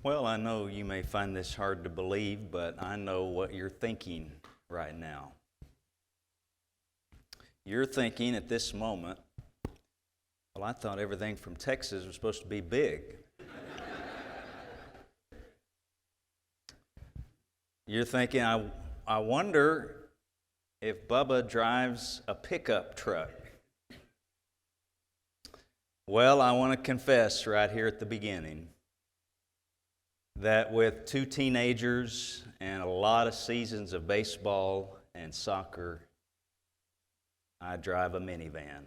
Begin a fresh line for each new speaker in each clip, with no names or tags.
Well, I know you may find this hard to believe, but I know what you're thinking right now. You're thinking at this moment, well, I thought everything from Texas was supposed to be big. You're thinking, I wonder if Bubba drives a pickup truck. Well, I want to confess right here at the beginning that with 2 teenagers and a lot of seasons of baseball and soccer, I drive a minivan.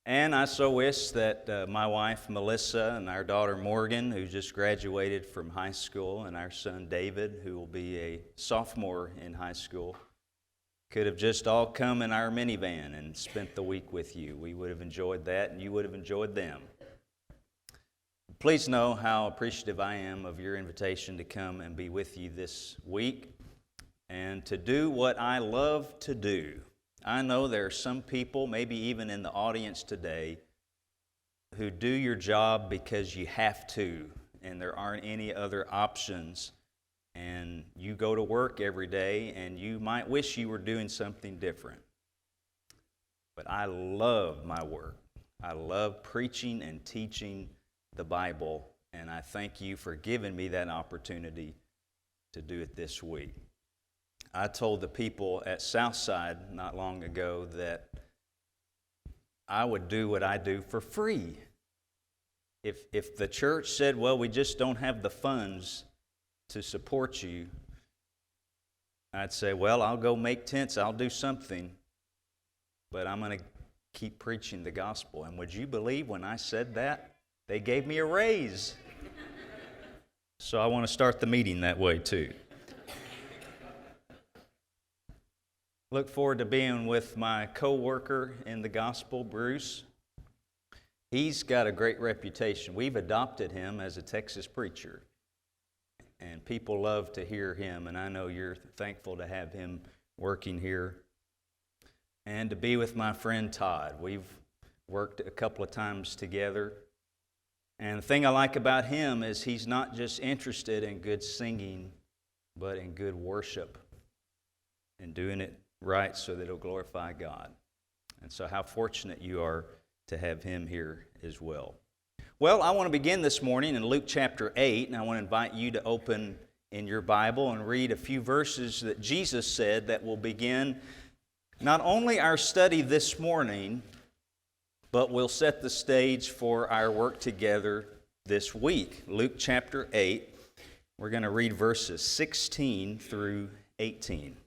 And I so wish that my wife Melissa and our daughter Morgan, who just graduated from high school, and our son David, who will be a sophomore in high school, could have just all come in our minivan and spent the week with you. We would have enjoyed that, and you would have enjoyed them. Please know how appreciative I am of your invitation to come and be with you this week and to do what I love to do. I know there are some people, maybe even in the audience today, who do your job because you have to and there aren't any other options. And you go to work every day and you might wish you were doing something different. But I love my work. I love preaching and teaching the Bible, and I thank you for giving me that opportunity to do it this week. I told the people at Southside not long ago that I would do what I do for free. If the church said, well, we just don't have the funds to support you, I'd say, well, I'll go make tents, I'll do something, but I'm going to keep preaching the gospel. And would you believe when I said that, they gave me a raise? So I want to start the meeting that way too. Look forward to being with my co-worker in the gospel, Bruce. He's got a great reputation. We've adopted him as a Texas preacher, and people love to hear him, and I know you're thankful to have him working here. And to be with my friend Todd. We've worked a couple of times together. And the thing I like about him is he's not just interested in good singing, but in good worship and doing it right so that it'll glorify God. And so how fortunate you are to have him here as well. Well, I want to begin this morning in Luke chapter 8, and I want to invite you to open in your Bible and read a few verses that Jesus said that will begin not only our study this morning, but will set the stage for our work together this week. Luke chapter 8, we're going to read verses 16 through 18.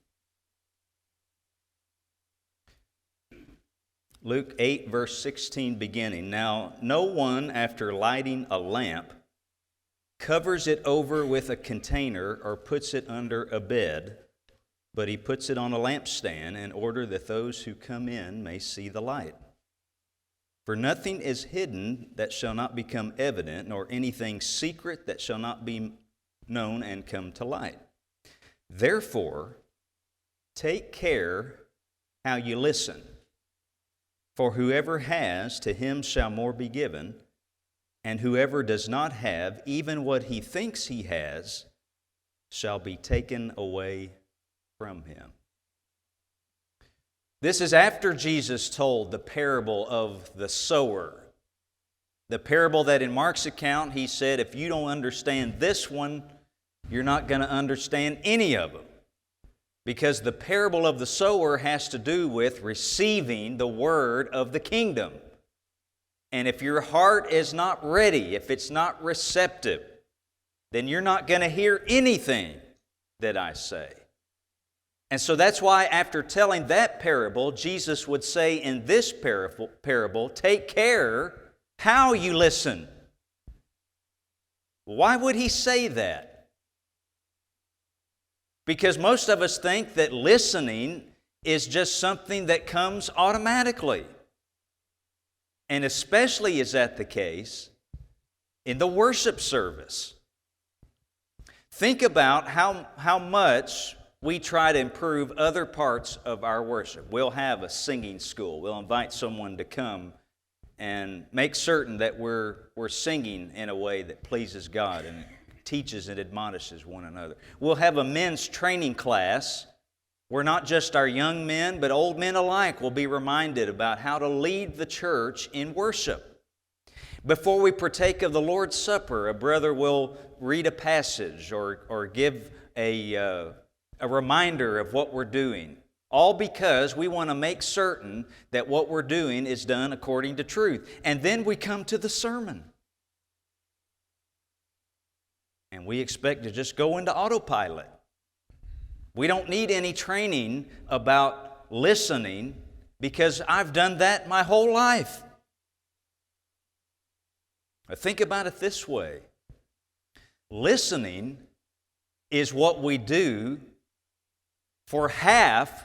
Luke 8, verse 16 beginning. Now, no one, after lighting a lamp, covers it over with a container or puts it under a bed, but he puts it on a lampstand in order that those who come in may see the light. For nothing is hidden that shall not become evident, nor anything secret that shall not be known and come to light. Therefore, take care how you listen. For whoever has, to him shall more be given, and whoever does not have, even what he thinks he has, shall be taken away from him. This is after Jesus told the parable of the sower. The parable that in Mark's account, he said, if you don't understand this one, you're not going to understand any of them. Because the parable of the sower has to do with receiving the word of the kingdom. And if your heart is not ready, if it's not receptive, then you're not going to hear anything that I say. And so that's why after telling that parable, Jesus would say in this parable, take care how you listen. Why would he say that? Because most of us think that listening is just something that comes automatically. And especially is that the case in the worship service. Think about how much we try to improve other parts of our worship. We'll have a singing school. We'll invite someone to come and make certain that we're singing in a way that pleases God and teaches and admonishes one another. We'll have a men's training class where not just our young men, but old men alike will be reminded about how to lead the church in worship. Before we partake of the Lord's Supper, a brother will read a passage or give a reminder of what we're doing. All because we want to make certain that what we're doing is done according to truth. And then we come to the sermon. And we expect to just go into autopilot. We don't need any training about listening because I've done that my whole life. Think about it this way. Listening is what we do for half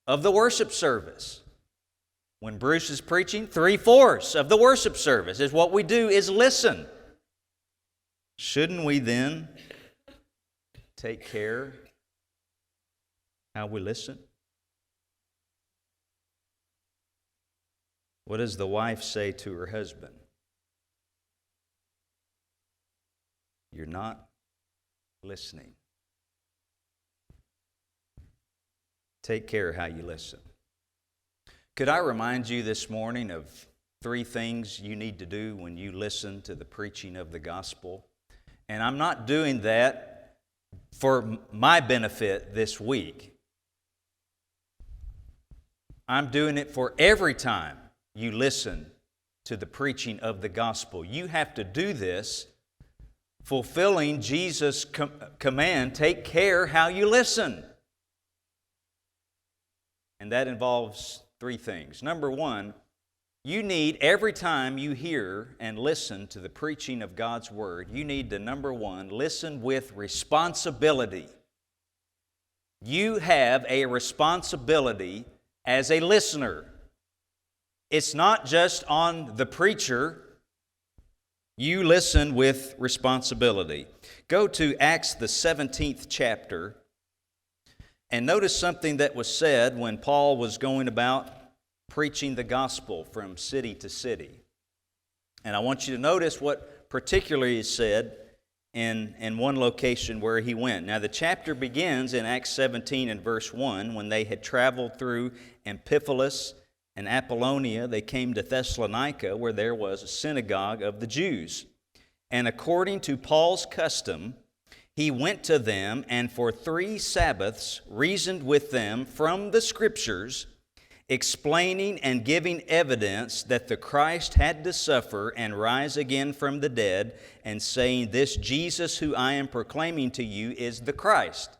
of the worship service. When Bruce is preaching, 3/4 of the worship service is what we do is listen. Shouldn't we then take care how we listen? What does the wife say to her husband? You're not listening. Take care how you listen. Could I remind you this morning of 3 things you need to do when you listen to the preaching of the gospel? And I'm not doing that for my benefit this week. I'm doing it for every time you listen to the preaching of the gospel. You have to do this fulfilling Jesus' command, take care how you listen. And that involves 3 things. Number 1, you need, every time you hear and listen to the preaching of God's Word, you need to, number 1, listen with responsibility. You have a responsibility as a listener. It's not just on the preacher. You listen with responsibility. Go to Acts the 17th chapter and notice something that was said when Paul was going about preaching the gospel from city to city. And I want you to notice what particularly is said in one location where he went. Now the chapter begins in Acts 17 and verse 1. When they had traveled through Amphipolis and Apollonia, they came to Thessalonica, where there was a synagogue of the Jews. And according to Paul's custom, he went to them and for 3 Sabbaths reasoned with them from the Scriptures, explaining and giving evidence that the Christ had to suffer and rise again from the dead, and saying, this Jesus who I am proclaiming to you is the Christ.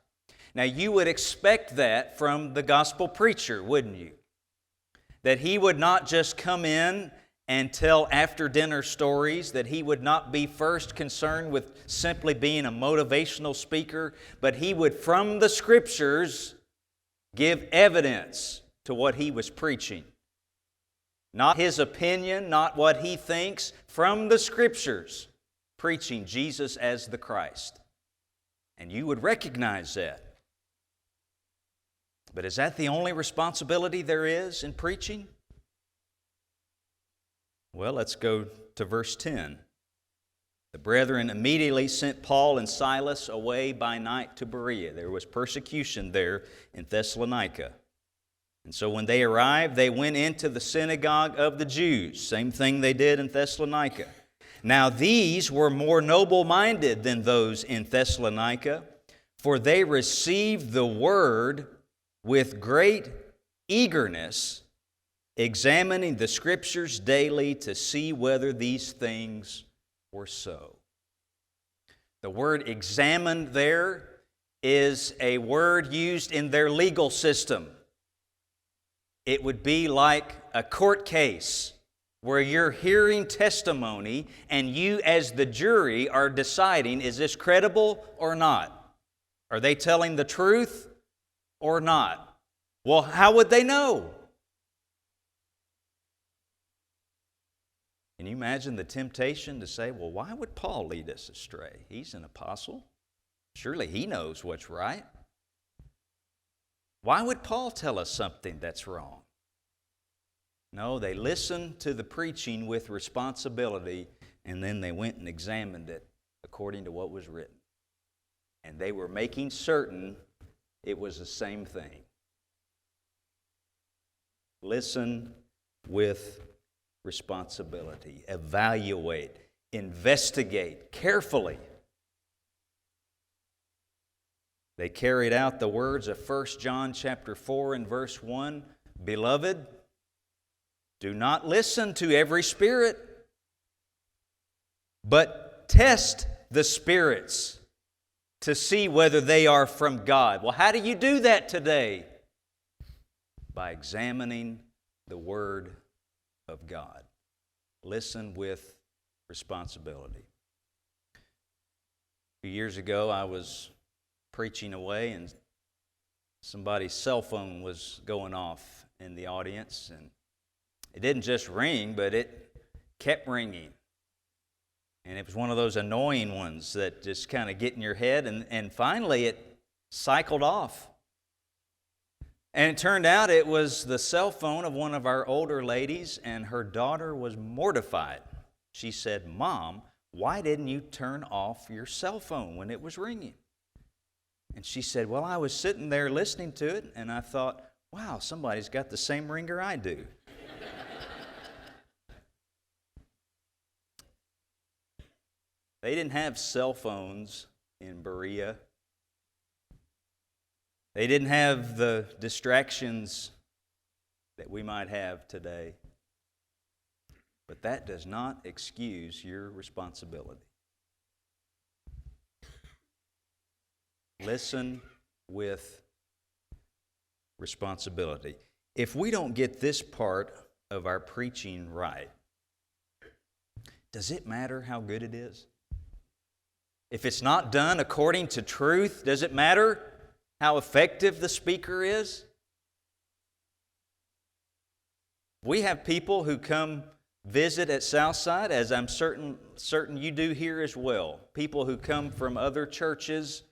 Now you would expect that from the gospel preacher, wouldn't you? That he would not just come in and tell after-dinner stories, that he would not be first concerned with simply being a motivational speaker, but he would, from the Scriptures, give evidence to what he was preaching. Not his opinion, not what he thinks, from the Scriptures, preaching Jesus as the Christ. And you would recognize that. But is that the only responsibility there is in preaching? Well, let's go to verse 10. The brethren immediately sent Paul and Silas away by night to Berea. There was persecution there in Thessalonica. And so when they arrived, they went into the synagogue of the Jews. Same thing they did in Thessalonica. Now these were more noble-minded than those in Thessalonica, for they received the word with great eagerness, examining the Scriptures daily to see whether these things were so. The word examined there is a word used in their legal system. It would be like a court case where you're hearing testimony and you as the jury are deciding, is this credible or not? Are they telling the truth or not? Well, how would they know? Can you imagine the temptation to say, well, why would Paul lead us astray? He's an apostle. Surely he knows what's right. Why would Paul tell us something that's wrong? No, they listened to the preaching with responsibility, and then they went and examined it according to what was written. And they were making certain it was the same thing. Listen with responsibility. Evaluate. Investigate carefully. They carried out the words of 1 John chapter 4 and verse 1. Beloved, do not listen to every spirit, but test the spirits to see whether they are from God. Well, how do you do that today? By examining the Word of God. Listen with responsibility. A few years ago, I was preaching away, and somebody's cell phone was going off in the audience, and it didn't just ring, but it kept ringing. And it was one of those annoying ones that just kind of get in your head, and finally it cycled off. And it turned out it was the cell phone of one of our older ladies, and her daughter was mortified. She said, "Mom, why didn't you turn off your cell phone when it was ringing?" And she said, "Well, I was sitting there listening to it, and I thought, wow, somebody's got the same ringer I do." They didn't have cell phones in Berea. They didn't have the distractions that we might have today. But that does not excuse your responsibility. Listen with responsibility. If we don't get this part of our preaching right, does it matter how good it is? If it's not done according to truth, does it matter how effective the speaker is? We have people who come visit at Southside, as I'm certain you do here as well. People who come from other churches,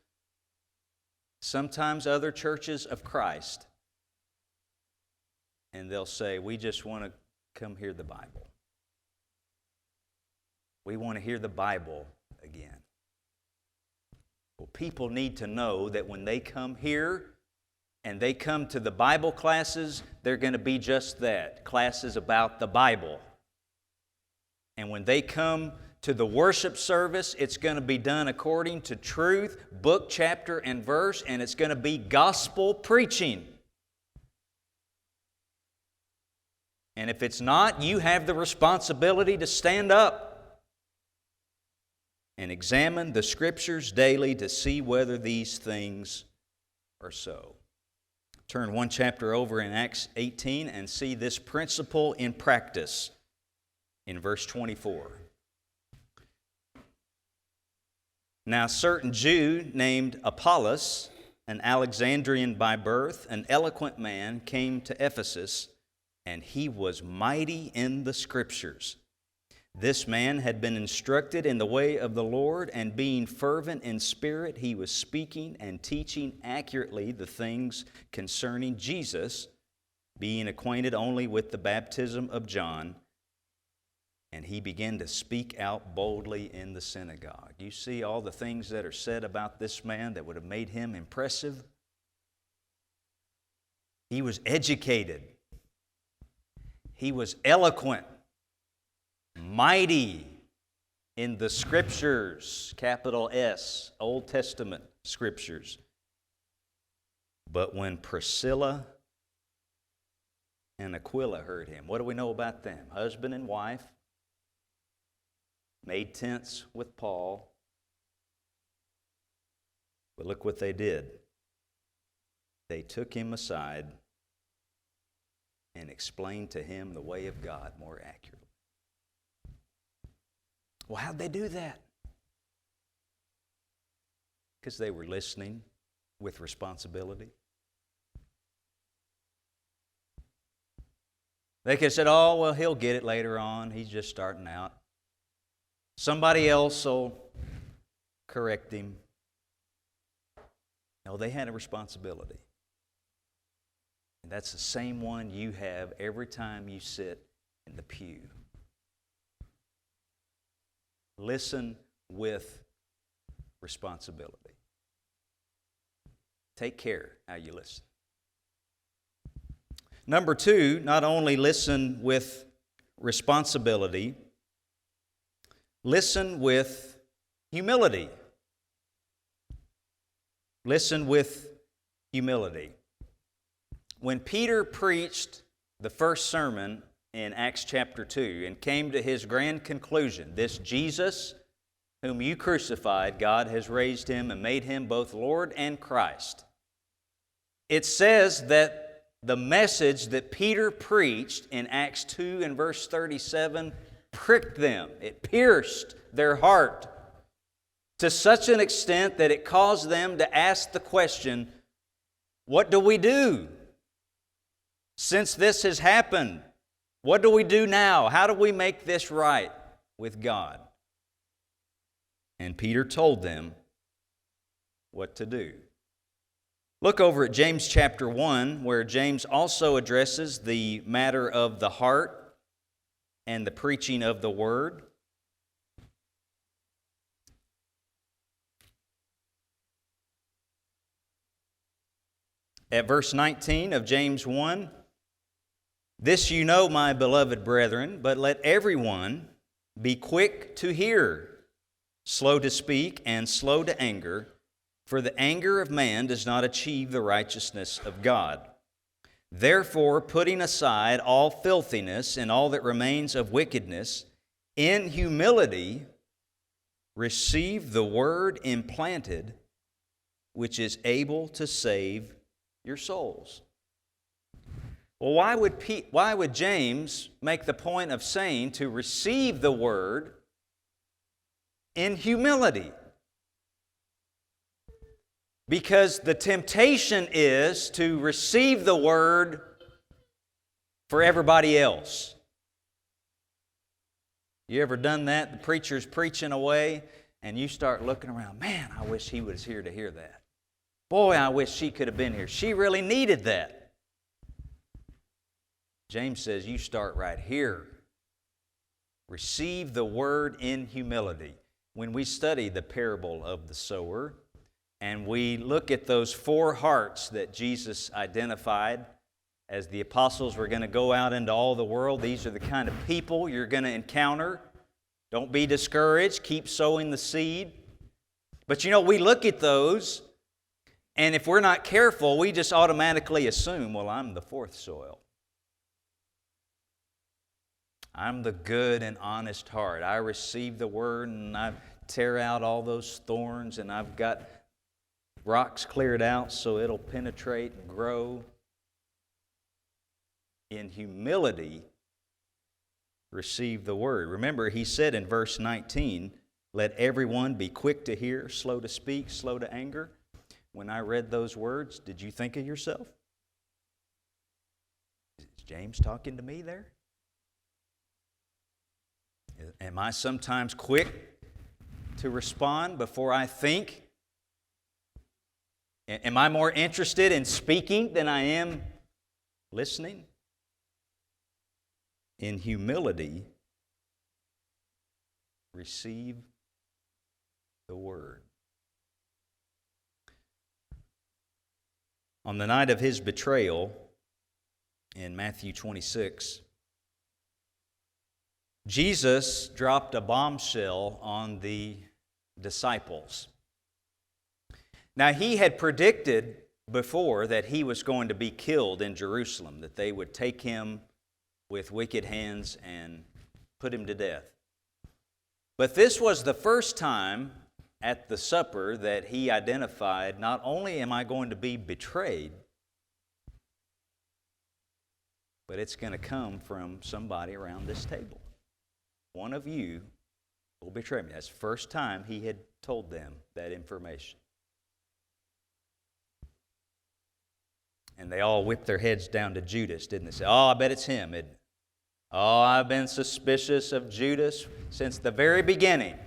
sometimes other churches of Christ. And they'll say, "We just want to come hear the Bible. We want to hear the Bible again." Well, people need to know that when they come here and they come to the Bible classes, they're going to be just that, classes about the Bible. And when they come to the worship service, it's going to be done according to truth, book, chapter, and verse, and it's going to be gospel preaching. And if it's not, you have the responsibility to stand up and examine the Scriptures daily to see whether these things are so. Turn one chapter over in Acts 18 and see this principle in practice in verse 24. Now, a certain Jew named Apollos, an Alexandrian by birth, an eloquent man, came to Ephesus, and he was mighty in the Scriptures. This man had been instructed in the way of the Lord, and being fervent in spirit, he was speaking and teaching accurately the things concerning Jesus, being acquainted only with the baptism of John. And he began to speak out boldly in the synagogue. You see all the things that are said about this man that would have made him impressive? He was educated. He was eloquent. Mighty in the Scriptures, capital S, Old Testament Scriptures. But when Priscilla and Aquila heard him, what do we know about them? Husband and wife, made tents with Paul. But look what they did. They took him aside and explained to him the way of God more accurately. Well, how'd they do that? Because they were listening with responsibility. They could have said, "Oh, well, he'll get it later on. He's just starting out. Somebody else will correct him." No, they had a responsibility. And that's the same one you have every time you sit in the pew. Listen with responsibility. Take care how you listen. Number two, not only listen with responsibility, listen with humility. Listen with humility. When Peter preached the first sermon in Acts chapter 2 and came to his grand conclusion, this Jesus whom you crucified, God has raised him and made him both Lord and Christ. It says that the message that Peter preached in Acts 2 and verse 37 pricked them. It pierced their heart to such an extent that it caused them to ask the question, what do we do? Since this has happened, what do we do now? How do we make this right with God? And Peter told them what to do. Look over at James chapter 1, where James also addresses the matter of the heart and the preaching of the word. At verse 19 of James 1, "This you know, my beloved brethren, but let everyone be quick to hear, slow to speak, and slow to anger, for the anger of man does not achieve the righteousness of God. Therefore, putting aside all filthiness and all that remains of wickedness, in humility receive the word implanted, which is able to save your souls." Well, why would James make the point of saying to receive the word in humility? Because the temptation is to receive the word for everybody else. You ever done that? The preacher's preaching away and you start looking around. Man, I wish he was here to hear that. Boy, I wish she could have been here. She really needed that. James says you start right here. Receive the word in humility. When we study the parable of the sower and we look at those four hearts that Jesus identified as the apostles were going to go out into all the world, these are the kind of people you're going to encounter. Don't be discouraged. Keep sowing the seed. But we look at those, and if we're not careful, we just automatically assume, well, I'm the fourth soil. I'm the good and honest heart. I receive the word and I tear out all those thorns and I've got rocks cleared out so it'll penetrate and grow. In humility, receive the word. Remember, he said in verse 19, let everyone be quick to hear, slow to speak, slow to anger. When I read those words, did you think of yourself? Is James talking to me there? Am I sometimes quick to respond before I think? Am I more interested in speaking than I am listening? In humility, receive the word. On the night of his betrayal, in Matthew 26, Jesus dropped a bombshell on the disciples. Now, he had predicted before that he was going to be killed in Jerusalem, that they would take him with wicked hands and put him to death. But this was the first time at the supper that he identified, not only am I going to be betrayed, but it's going to come from somebody around this table. One of you will betray me. That's the first time he had told them that information. And they all whipped their heads down to Judas, didn't they? Say, oh, I bet it's him, isn't it? Oh, I've been suspicious of Judas since the very beginning,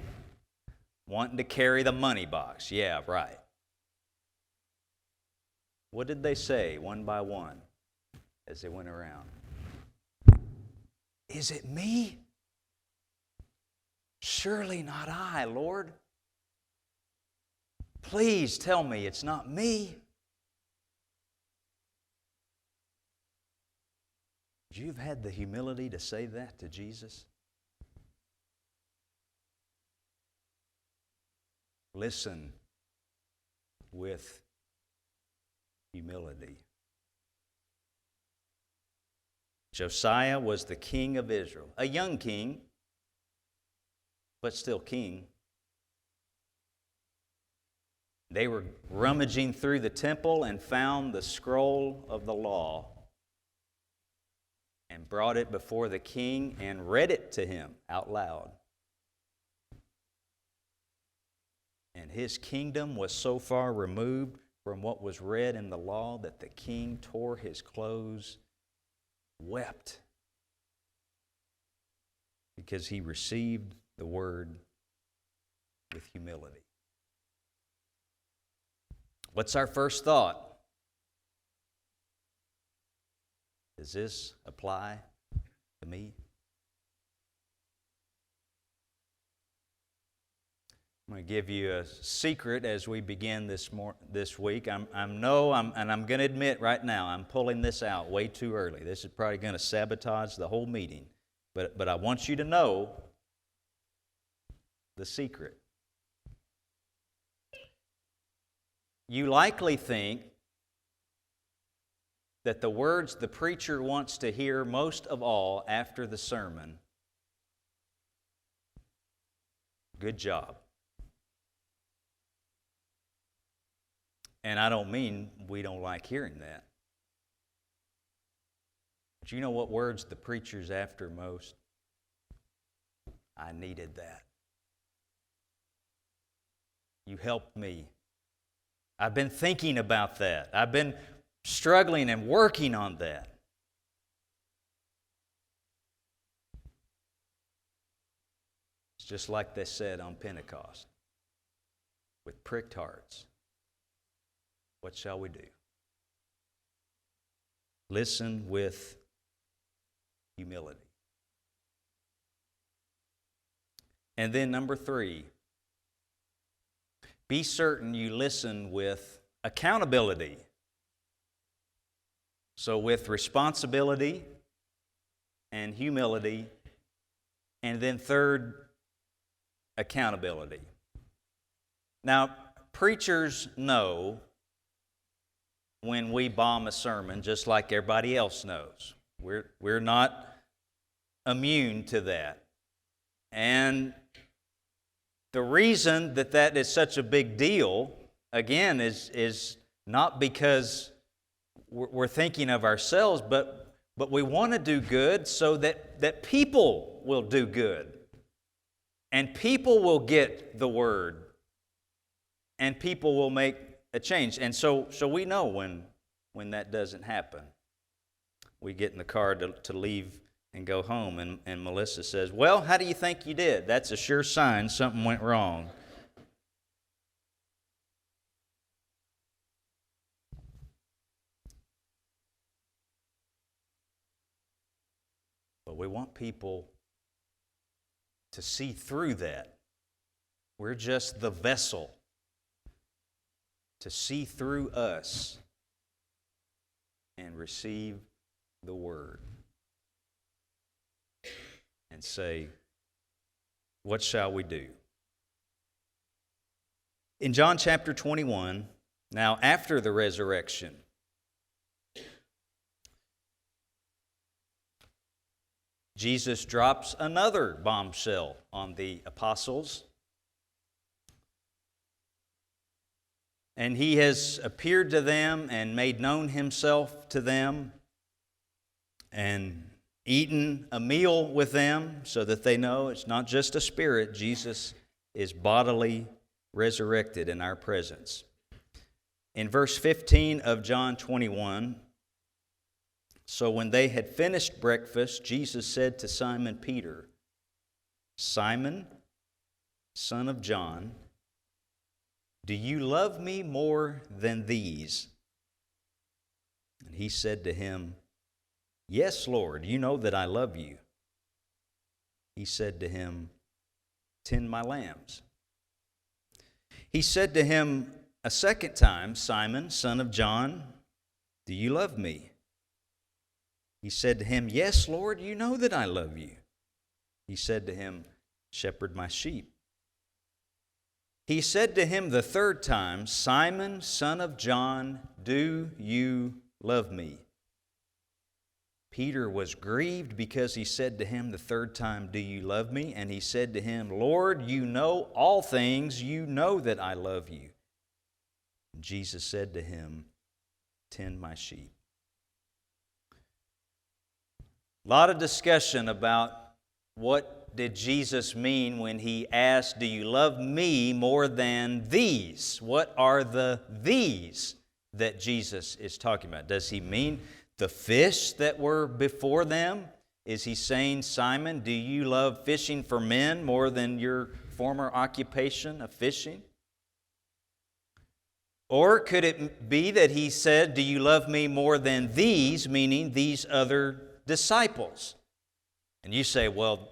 wanting to carry the money box. Yeah, right. What did they say one by one? as they went around. Is it me? Surely not I, Lord. Please tell me it's not me. Would you have had the humility to say that to Jesus? Listen with humility. Josiah was the king of Israel, a young king, but still king. They were rummaging through the temple and found the scroll of the law and brought it before the king and read it to him out loud. And his kingdom was so far removed from what was read in the law that the king tore his clothes, wept, because he received the word with humility. What's our first thought? Does this apply to me? I'm going to give you a secret as we begin this week. I'm going to admit right now, I'm pulling this out way too early. This is probably going to sabotage the whole meeting. But I want you to know the secret. You likely think that the words the preacher wants to hear most of all after the sermon, good job. And I don't mean we don't like hearing that. But you know what words the preacher's after most? I needed that. You helped me. I've been thinking about that. I've been struggling and working on that. It's just like they said on Pentecost, with pricked hearts. What shall we do? Listen with humility. And then number 3, be certain you listen with accountability. So with responsibility and humility, and then third, accountability. Now, preachers know when we bomb a sermon, just like everybody else knows. We're not immune to that. And the reason that is such a big deal, again, is not because we're thinking of ourselves, but we want to do good so that people will do good. And people will get the word. And people will make a change. And so we know when that doesn't happen. We get in the car to leave and go home, and Melissa says, "Well, how do you think you did?" That's a sure sign something went wrong. But we want people to see through that. We're just the vessel to see through us and receive the word and say, what shall we do? In John chapter 21, now after the resurrection, Jesus drops another bombshell on the apostles. And he has appeared to them and made known himself to them and eaten a meal with them so that they know it's not just a spirit. Jesus is bodily resurrected in our presence. In verse 15 of John 21, so when they had finished breakfast, Jesus said to Simon Peter, "Simon, son of John, do you love me more than these?" And he said to him, Yes, Lord, you know that I love you. He said to him, Tend my lambs. He said to him a second time, Simon, son of John, do you love me? He said to him, Yes, Lord, you know that I love you. He said to him, Shepherd my sheep. He said to him the third time, Simon, son of John, do you love me? Peter was grieved because he said to him the third time, Do you love me? And he said to him, Lord, you know all things. You know that I love you. And Jesus said to him, Tend my sheep. A lot of discussion about what did Jesus mean when he asked, Do you love me more than these? What are the these that Jesus is talking about? Does he mean the fish that were before them? Is he saying, Simon, do you love fishing for men more than your former occupation of fishing? Or could it be that he said, Do you love me more than these, meaning these other disciples? And you say, well,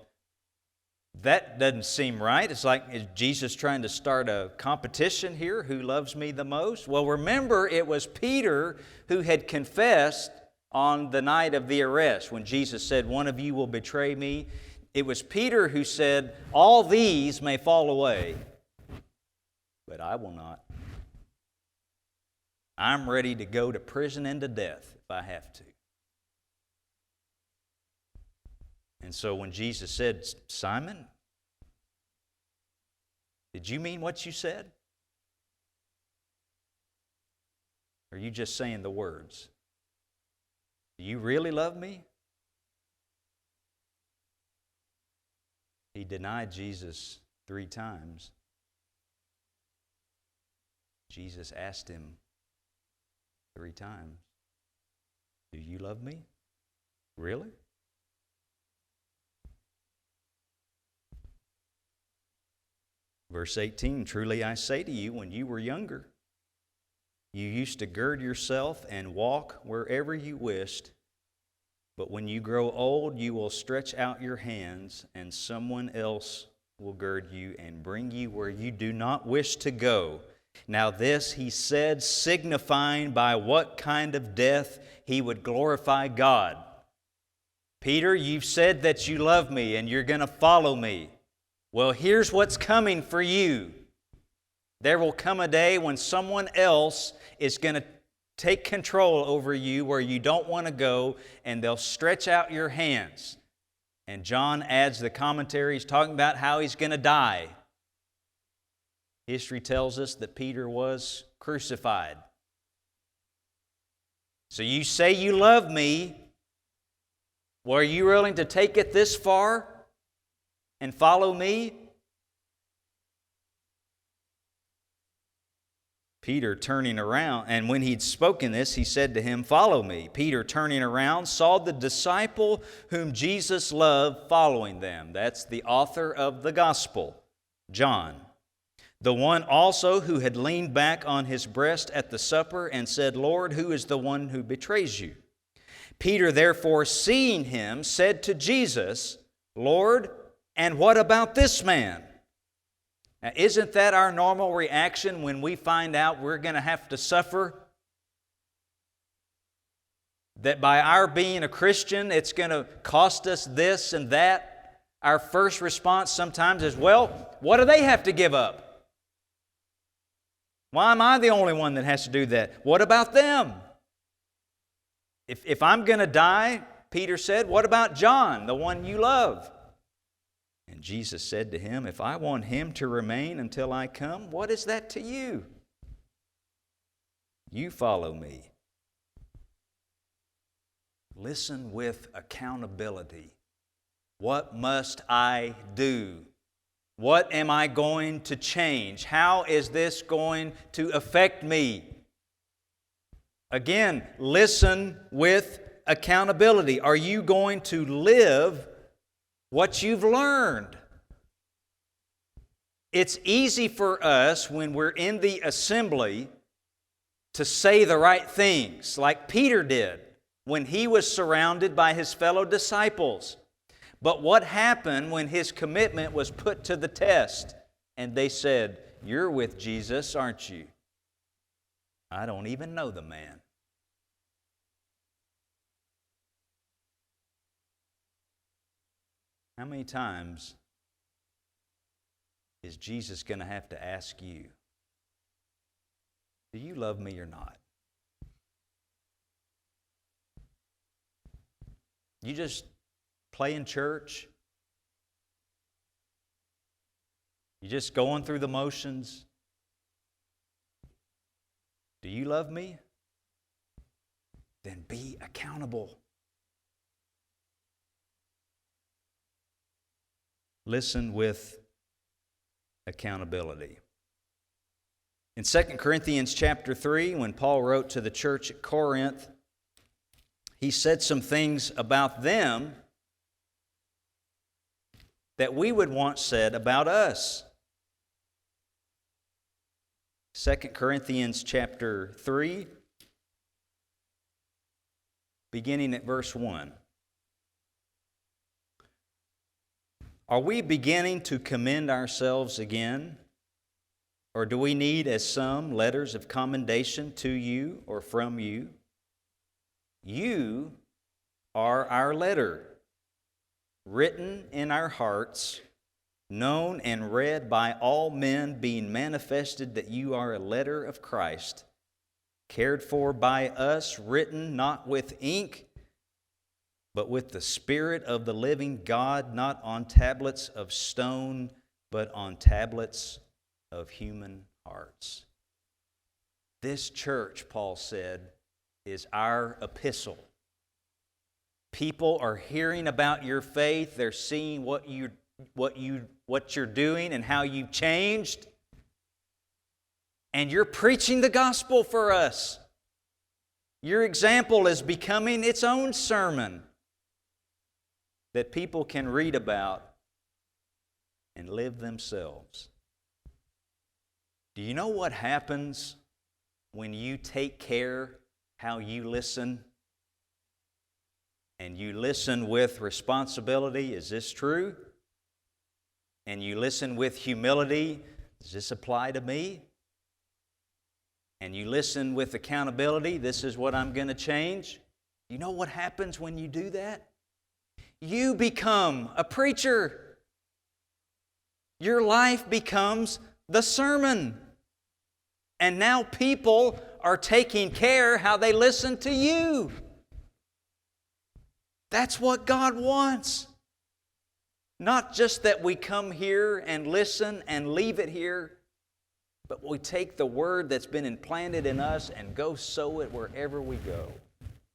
that doesn't seem right. It's like, is Jesus trying to start a competition here? Who loves me the most? Well, remember, it was Peter who had confessed on the night of the arrest when Jesus said, One of you will betray me. It was Peter who said, All these may fall away, but I will not. I'm ready to go to prison and to death if I have to. And so when Jesus said, Simon, did you mean what you said? Or are you just saying the words? Do you really love me? He denied Jesus 3 times. Jesus asked him 3 times, Do you love me? Really? Verse 18, Truly I say to you, when you were younger, you used to gird yourself and walk wherever you wished. But when you grow old, you will stretch out your hands, and someone else will gird you and bring you where you do not wish to go. Now this he said, signifying by what kind of death he would glorify God. Peter, you've said that you love me and you're going to follow me. Well, here's what's coming for you. There will come a day when someone else is going to take control over you where you don't want to go, and they'll stretch out your hands. And John adds the commentary. He's talking about how he's going to die. History tells us that Peter was crucified. So you say you love me. Well, are you willing to take it this far and follow me? Peter turning around, and when he'd spoken this, he said to him, Follow me. Peter turning around saw the disciple whom Jesus loved following them. That's the author of the gospel, John. The one also who had leaned back on his breast at the supper and said, Lord, who is the one who betrays you? Peter therefore, seeing him, said to Jesus, Lord, and what about this man? Now, isn't that our normal reaction when we find out we're going to have to suffer? That by our being a Christian, it's going to cost us this and that? Our first response sometimes is, well, what do they have to give up? Why am I the only one that has to do that? What about them? If I'm going to die, Peter said, what about John, the one you love? And Jesus said to him, If I want him to remain until I come, what is that to you? You follow me. Listen with accountability. What must I do? What am I going to change? How is this going to affect me? Again, listen with accountability. Are you going to live what you've learned? It's easy for us when we're in the assembly to say the right things, like Peter did. when he was surrounded by his fellow disciples. But what happened when his commitment was put to the test? And they said, "You're with Jesus, aren't you?" "I don't even know the man." How many times is Jesus going to have to ask you, "Do you love me or not?" You just play in church? You just going through the motions? Do you love me? Then be accountable. Listen with accountability. In 2 Corinthians chapter 3, when Paul wrote to the church at Corinth, he said some things about them that we would want said about us. 2 Corinthians chapter 3, beginning at verse 1. Are we beginning to commend ourselves again? Or do we need, as some, letters of commendation to you or from you? You are our letter, written in our hearts, known and read by all men, being manifested that you are a letter of Christ, cared for by us, written not with ink, but with the Spirit of the living God, not on tablets of stone, but on tablets of human hearts. This church, Paul said, is our epistle. People are hearing about your faith. They're seeing what you're doing and how you've changed. And you're preaching the gospel for us. Your example is becoming its own sermon that people can read about and live themselves. Do you know what happens when you take care how you listen? And you listen with responsibility. Is this true? And you listen with humility. Does this apply to me? And you listen with accountability. This is what I'm going to change. You know what happens when you do that? You become a preacher. Your life becomes the sermon. And now people are taking care how they listen to you. That's what God wants. Not just that we come here and listen and leave it here, but we take the word that's been implanted in us and go sow it wherever we go,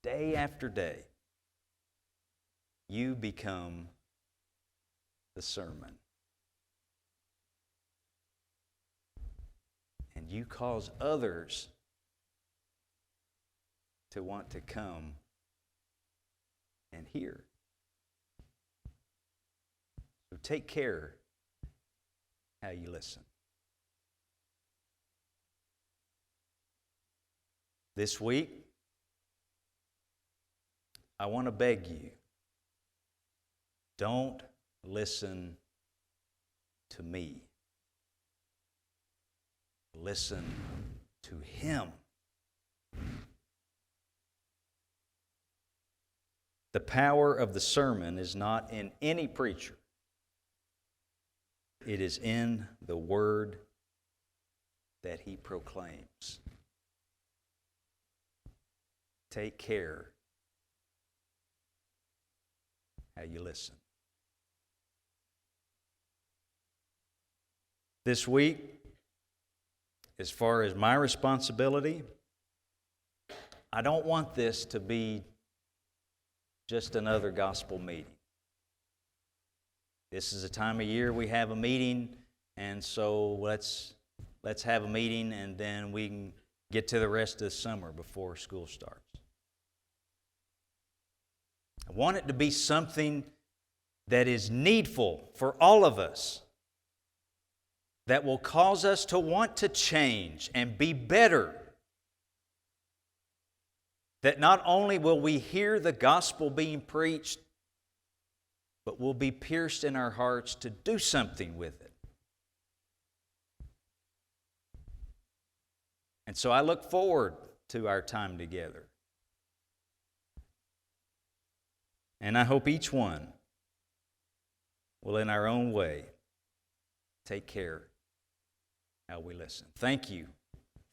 day after day. You become the sermon. And you cause others to want to come and hear. So take care how you listen. This week, I want to beg you, don't listen to me. Listen to Him. The power of the sermon is not in any preacher. It is in the word that he proclaims. Take care how you listen. This week, as far as my responsibility, I don't want this to be just another gospel meeting. This is a time of year we have a meeting, and so let's have a meeting, and then we can get to the rest of the summer before school starts. I want it to be something that is needful for all of us, that will cause us to want to change and be better. that not only will we hear the gospel being preached, but we'll be pierced in our hearts to do something with it. And so I look forward to our time together. And I hope each one will, in our own way, take care how we listen. Thank you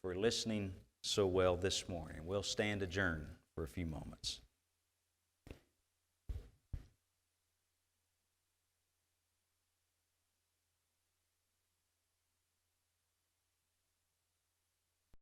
for listening so well this morning. We'll stand adjourned for a few moments.